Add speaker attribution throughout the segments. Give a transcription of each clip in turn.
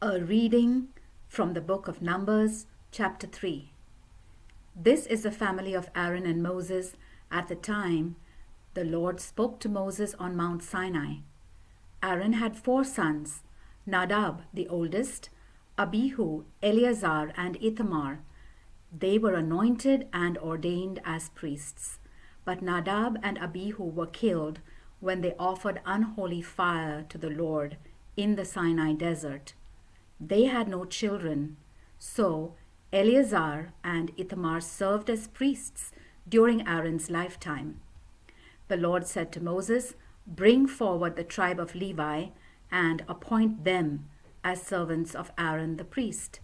Speaker 1: A reading from the book of Numbers, chapter 3. This is the family of Aaron and Moses at the time the Lord spoke to Moses on Mount Sinai. Aaron had 4 sons, Nadab the oldest, Abihu, Eleazar, and Ithamar. They were anointed and ordained as priests. But Nadab and Abihu were killed when they offered unholy fire to the Lord in the Sinai desert. They had no children, so Eleazar and Ithamar served as priests during Aaron's lifetime. The Lord said to Moses, "Bring forward the tribe of Levi and appoint them as servants of Aaron the priest.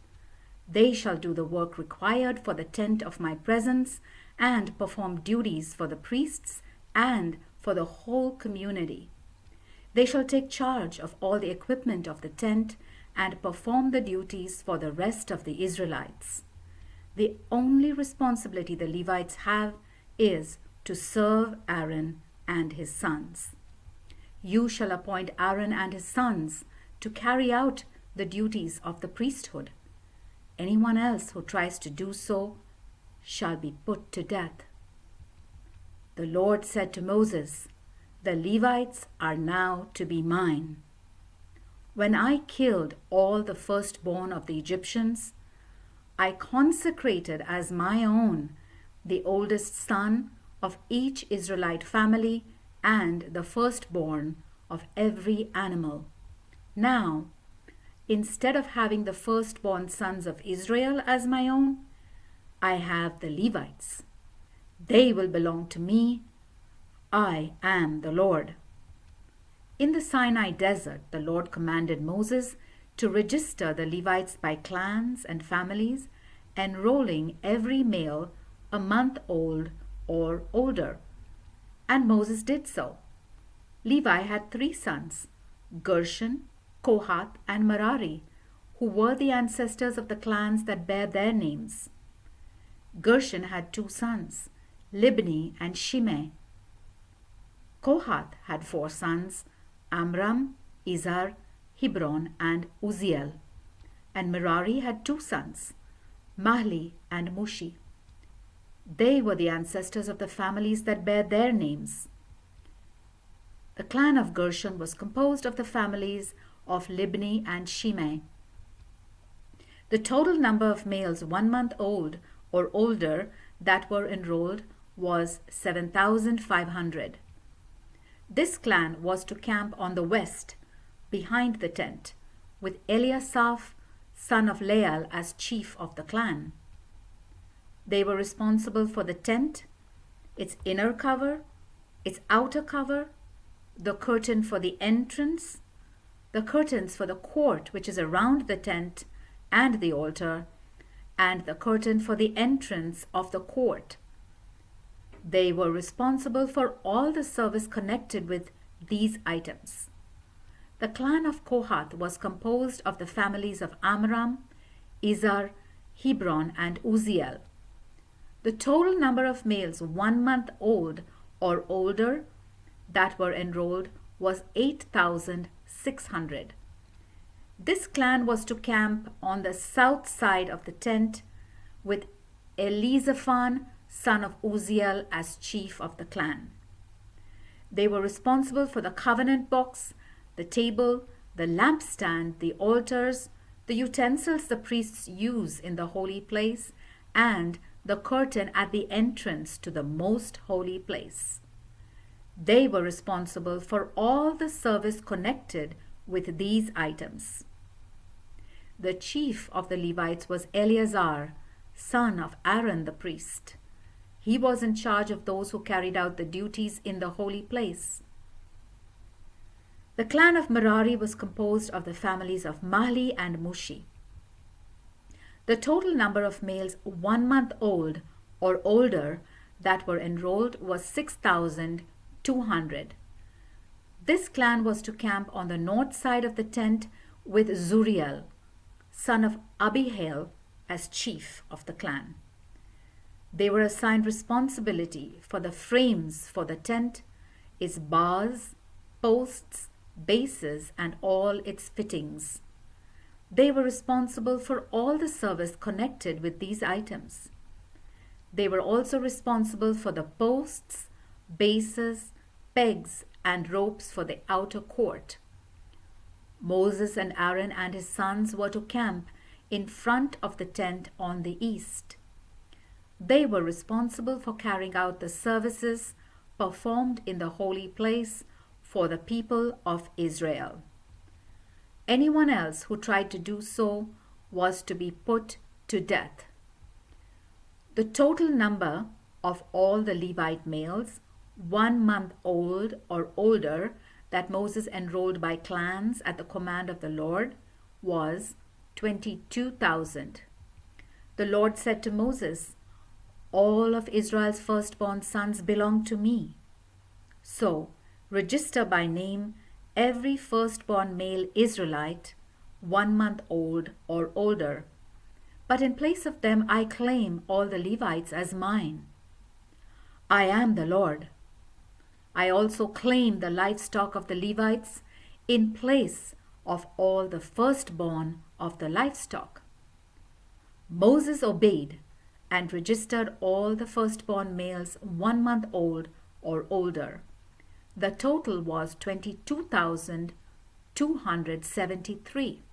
Speaker 1: They shall do the work required for the tent of my presence and perform duties for the priests and for the whole community. They shall take charge of all the equipment of the tent and perform the duties for the rest of the Israelites. The only responsibility the Levites have is to serve Aaron and his sons. You shall appoint Aaron and his sons to carry out the duties of the priesthood. Anyone else who tries to do so shall be put to death." The Lord said to Moses, "The Levites are now to be mine. When I killed all the firstborn of the Egyptians, I consecrated as my own the oldest son of each Israelite family and the firstborn of every animal. Now, instead of having the firstborn sons of Israel as my own, I have the Levites. They will belong to me. I am the Lord." In the Sinai desert, the Lord commanded Moses to register the Levites by clans and families, enrolling every male a month old or older. And Moses did so. Levi had 3 sons, Gershon, Kohath, and Merari, who were the ancestors of the clans that bear their names. Gershon had 2 sons, Libni and Shimei. Kohath had 4 sons, Amram, Izhar, Hebron, and Uzziel. And Merari had 2 sons, Mahli and Mushi. They were the ancestors of the families that bear their names. The clan of Gershon was composed of the families of Libni and Shimei. The total number of males 1 month old or older that were enrolled was 7,500. This clan was to camp on the west, behind the tent, with Eliasaph, son of Lael, as chief of the clan. They were responsible for the tent, its inner cover, its outer cover, the curtain for the entrance, the curtains for the court which is around the tent and the altar, and the curtain for the entrance of the court. They were responsible for all the service connected with these items. The clan of Kohath was composed of the families of Amram, Izhar, Hebron, and Uzziel. The total number of males 1 month old or older that were enrolled was 8,600. This clan was to camp on the south side of the tent with Elizaphan, son of Uzziel, as chief of the clan. They were responsible for the covenant box, the table, the lampstand, the altars, the utensils the priests use in the holy place, and the curtain at the entrance to the most holy place. They were responsible for all the service connected with these items. The chief of the Levites was Eleazar, son of Aaron the priest. He was in charge of those who carried out the duties in the holy place. The clan of Merari was composed of the families of Mahli and Mushi. The total number of males 1 month old or older that were enrolled was 6,200. This clan was to camp on the north side of the tent with Zuriel, son of Abihail, as chief of the clan. They were assigned responsibility for the frames for the tent, its bars, posts, bases, and all its fittings. They were responsible for all the service connected with these items. They were also responsible for the posts, bases, pegs, and ropes for the outer court. Moses and Aaron and his sons were to camp in front of the tent on the east. They were responsible for carrying out the services performed in the holy place for the people of Israel. Anyone else who tried to do so was to be put to death. The total number of all the Levite males, 1 month old or older, that Moses enrolled by clans at the command of the Lord was 22,000. The Lord said to Moses, "All of Israel's firstborn sons belong to me. So register by name every firstborn male Israelite, 1 month old or older. But in place of them I claim all the Levites as mine. I am the Lord. I also claim the livestock of the Levites in place of all the firstborn of the livestock." Moses obeyed and registered all the firstborn males 1 month old or older. The total was 22,273.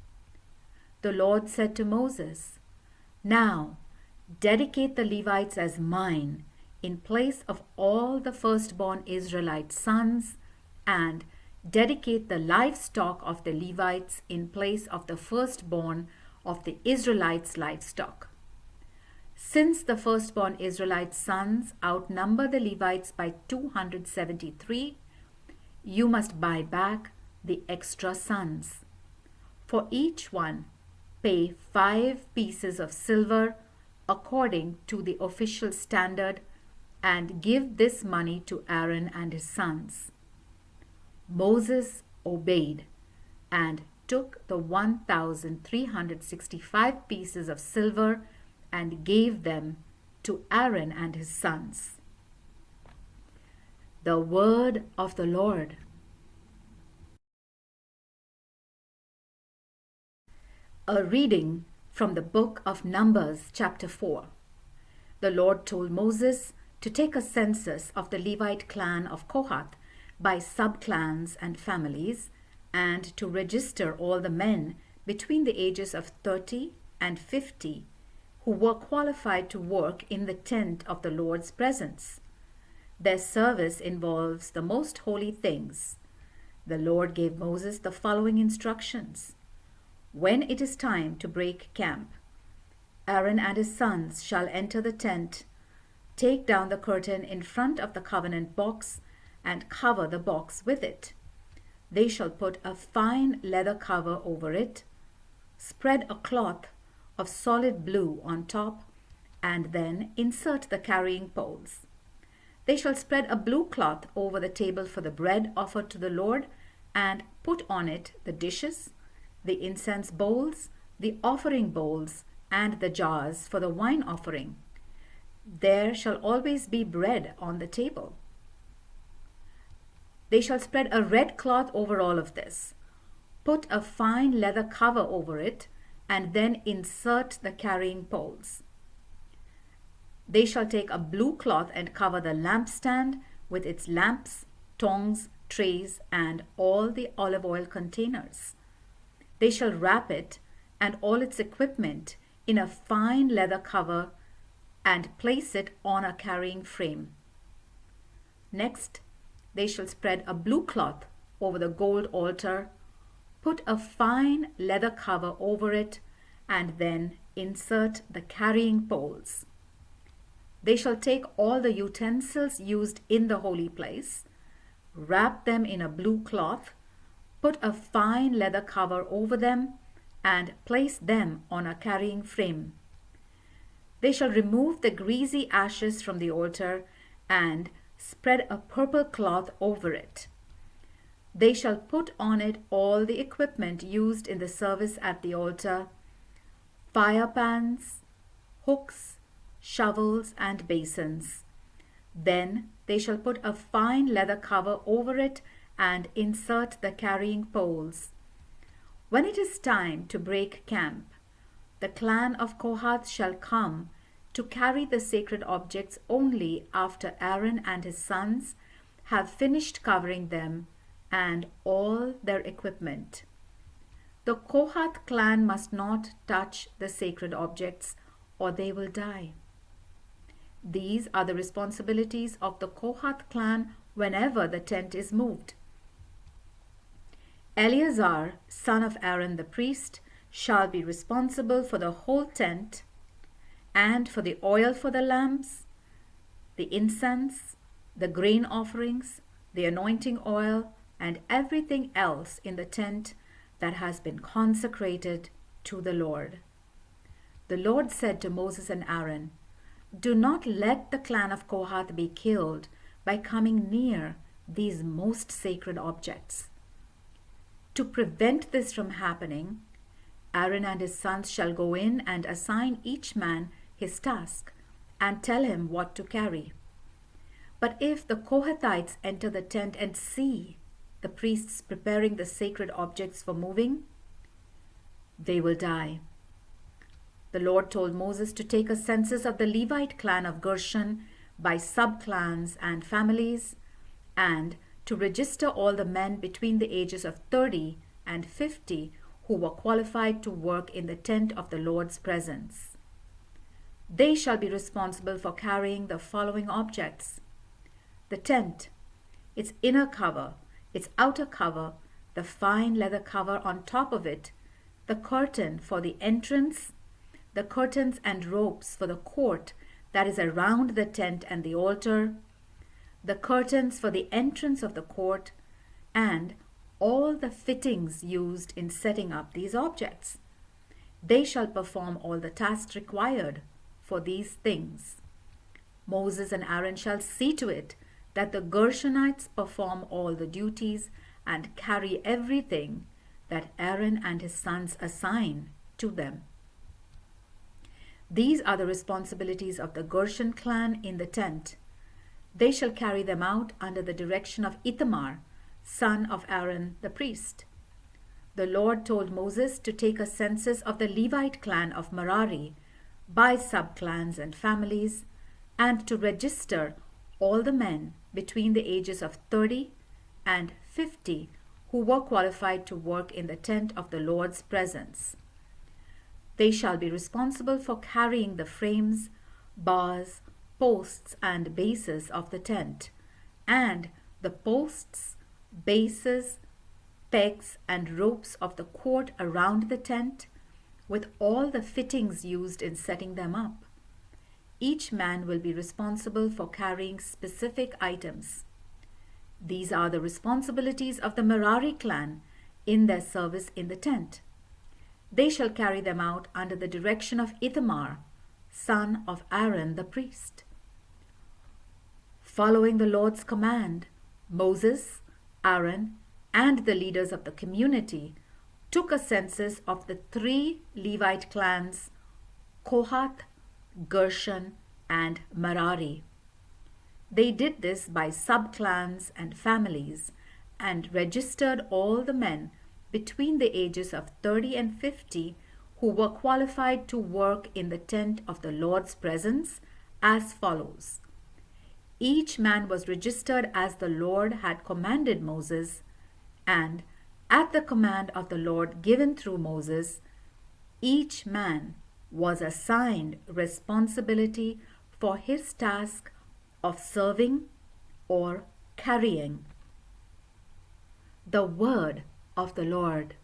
Speaker 1: The Lord said to Moses, "Now dedicate the Levites as mine in place of all the firstborn Israelite sons, and dedicate the livestock of the Levites in place of the firstborn of the Israelites' livestock. Since the firstborn Israelite sons outnumber the Levites by 273, you must buy back the extra sons. For each one, pay 5 pieces of silver according to the official standard, and give this money to Aaron and his sons." Moses obeyed and took the 1,365 pieces of silver and gave them to Aaron and his sons. The word of the Lord. A reading from the book of Numbers, chapter 4. The Lord told Moses to take a census of the Levite clan of Kohath by sub-clans and families, and to register all the men between the ages of 30 and 50 who were qualified to work in the tent of the Lord's presence. Their service involves the most holy things. The Lord gave Moses the following instructions. When it is time to break camp, Aaron and his sons shall enter the tent, take down the curtain in front of the covenant box, and cover the box with it. They shall put a fine leather cover over it, spread a cloth of solid blue on top, and then insert the carrying poles. They shall spread a blue cloth over the table for the bread offered to the Lord, and put on it the dishes, the incense bowls, the offering bowls, and the jars for the wine offering. There shall always be bread on the table. They shall spread a red cloth over all of this, put a fine leather cover over it, and then insert the carrying poles. They shall take a blue cloth and cover the lampstand with its lamps, tongs, trays, and all the olive oil containers. They shall wrap it and all its equipment in a fine leather cover and place it on a carrying frame. Next, they shall spread a blue cloth over the gold altar, put a fine leather cover over it, and then insert the carrying poles. They shall take all the utensils used in the holy place, wrap them in a blue cloth, put a fine leather cover over them, and place them on a carrying frame. They shall remove the greasy ashes from the altar and spread a purple cloth over it. They shall put on it all the equipment used in the service at the altar, fire pans, hooks, shovels, and basins. Then they shall put a fine leather cover over it and insert the carrying poles. When it is time to break camp, the clan of Kohath shall come to carry the sacred objects only after Aaron and his sons have finished covering them and all their equipment. The Kohath clan must not touch the sacred objects or they will die. These are the responsibilities of the Kohath clan whenever the tent is moved. Eleazar, son of Aaron the priest, shall be responsible for the whole tent and for the oil for the lamps, the incense, the grain offerings, the anointing oil, and everything else in the tent that has been consecrated to the Lord. The Lord said to Moses and Aaron, "Do not let the clan of Kohath be killed by coming near these most sacred objects." To prevent this from happening, Aaron and his sons shall go in and assign each man his task and tell him what to carry. But if the Kohathites enter the tent and see the priests preparing the sacred objects for moving, they will die. The Lord told Moses to take a census of the Levite clan of Gershon by sub-clans and families, and to register all the men between the ages of 30 and 50 who were qualified to work in the tent of the Lord's presence. They shall be responsible for carrying the following objects: the tent, its inner cover, its outer cover, the fine leather cover on top of it, the curtain for the entrance, the curtains and ropes for the court that is around the tent and the altar, the curtains for the entrance of the court, and all the fittings used in setting up these objects. They shall perform all the tasks required for these things. Moses and Aaron shall see to it that the Gershonites perform all the duties and carry everything that Aaron and his sons assign to them. These are the responsibilities of the Gershon clan in the tent. They shall carry them out under the direction of Ithamar, son of Aaron the priest. The Lord told Moses to take a census of the Levite clan of Merari by sub-clans and families, and to register all the men between the ages of 30 and 50 who were qualified to work in the tent of the Lord's presence. They shall be responsible for carrying the frames, bars, posts, and bases of the tent, and the posts, bases, pegs, and ropes of the court around the tent, with all the fittings used in setting them up. Each man will be responsible for carrying specific items. These are the responsibilities of the Merari clan in their service in the tent. They shall carry them out under the direction of Ithamar, son of Aaron the priest. Following the Lord's command, Moses, Aaron, and the leaders of the community took a census of the 3 Levite clans, Kohath, Gershon, and Merari. They did this by sub-clans and families and registered all the men between the ages of 30 and 50 who were qualified to work in the tent of the Lord's presence as follows. Each man was registered as the Lord had commanded Moses, and at the command of the Lord given through Moses, each man was assigned responsibility for his task of serving or carrying. The word of the Lord.